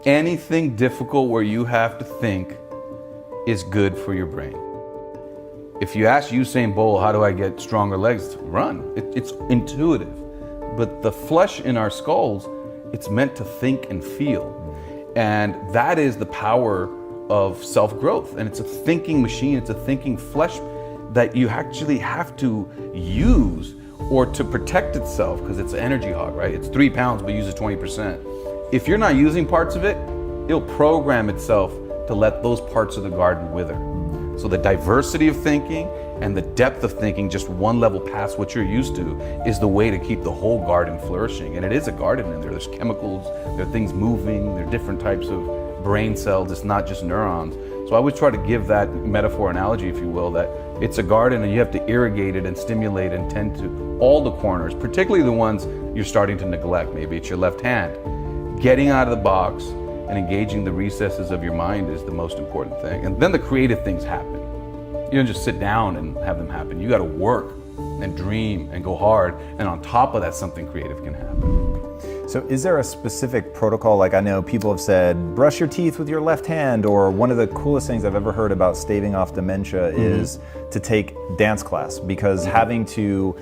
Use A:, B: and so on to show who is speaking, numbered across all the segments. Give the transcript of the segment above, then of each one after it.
A: Anything difficult where you have to think is good for your brain. If you ask Usain Bolt, how do I get stronger legs? Run. It's intuitive. But the flesh in our skulls, it's meant to think and feel. And that is the power of self-growth. And it's a thinking machine, it's a thinking flesh that you actually have to use or to protect itself, because it's an energy hog, right? It's 3 pounds, but uses 20%. If you're not using parts of it, it'll program itself to let those parts of the garden wither. So the diversity of thinking and the depth of thinking, just one level past what you're used to, is the way to keep the whole garden flourishing. And it is a garden in there. There's chemicals, there are things moving, there are different types of brain cells. It's not just neurons. So I always try to give that metaphor analogy, if you will, that it's a garden and you have to irrigate it and stimulate and tend to all the corners, particularly the ones you're starting to neglect. Maybe it's your left hand. Getting out of the box and engaging the recesses of your mind is the most important thing. And then the creative things happen. You don't just sit down and have them happen. You got to work and dream and go hard. And on top of that, something creative can happen.
B: So is there a specific protocol? Like, I know people have said, brush your teeth with your left hand, or one of the coolest things I've ever heard about staving off dementia is to take dance class, because having to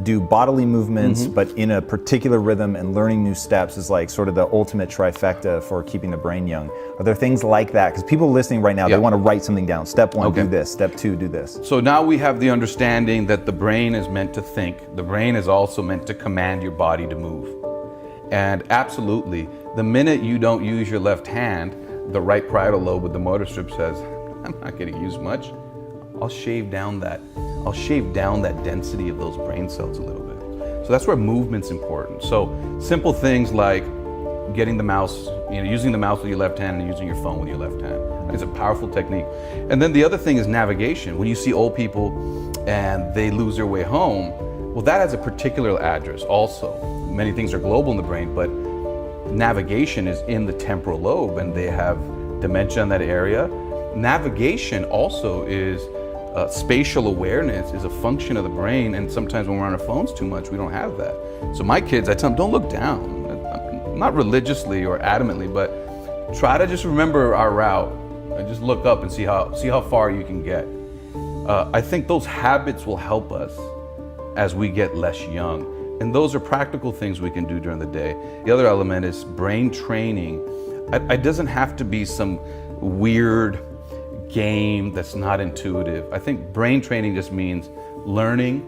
B: do bodily movements, but in a particular rhythm and learning new steps is like sort of the ultimate trifecta for keeping the brain young. Are there things like that? Because people listening right now, they want to write something down. Step 1, do this. Step 2, do this.
A: So now we have the understanding that the brain is meant to think. The brain is also meant to command your body to move. And absolutely, the minute you don't use your left hand, the right parietal lobe with the motor strip says, I'm not going to use much. I'll shave down that density of those brain cells a little bit. So that's where movement's important. So simple things like getting the mouse, using the mouse with your left hand and using your phone with your left hand. It's a powerful technique. And then the other thing is navigation. When you see old people and they lose their way home, well, that has a particular address also. Many things are global in the brain, but navigation is in the temporal lobe, and they have dementia in that area. Navigation also is spatial awareness is a function of the brain, and sometimes when we're on our phones too much, we don't have that. So my kids, I tell them, don't look down. Not religiously or adamantly, but try to just remember our route and just look up and see how far you can get. I think those habits will help us as we get less young. And those are practical things we can do during the day. The other element is brain training. It doesn't have to be some weird game that's not intuitive. I think brain training just means learning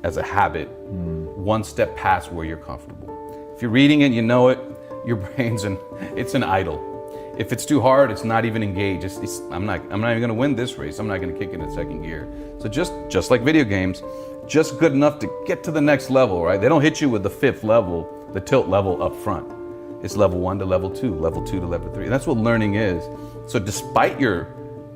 A: as a habit, one step past where you're comfortable. If you're reading it, you know it, your brain's it's an idle. If it's too hard, it's not even engaged. I'm not even gonna win this race. I'm not gonna kick it in second gear. So just like video games, just good enough to get to the next level, right? They don't hit you with the 5th level, the tilt level up front. It's level 1 to level 2, level 2 to level 3. And that's what learning is. So despite your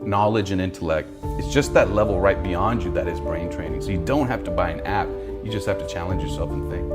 A: knowledge and intellect, it's just that level right beyond you that is brain training. So you don't have to buy an app, you just have to challenge yourself and think.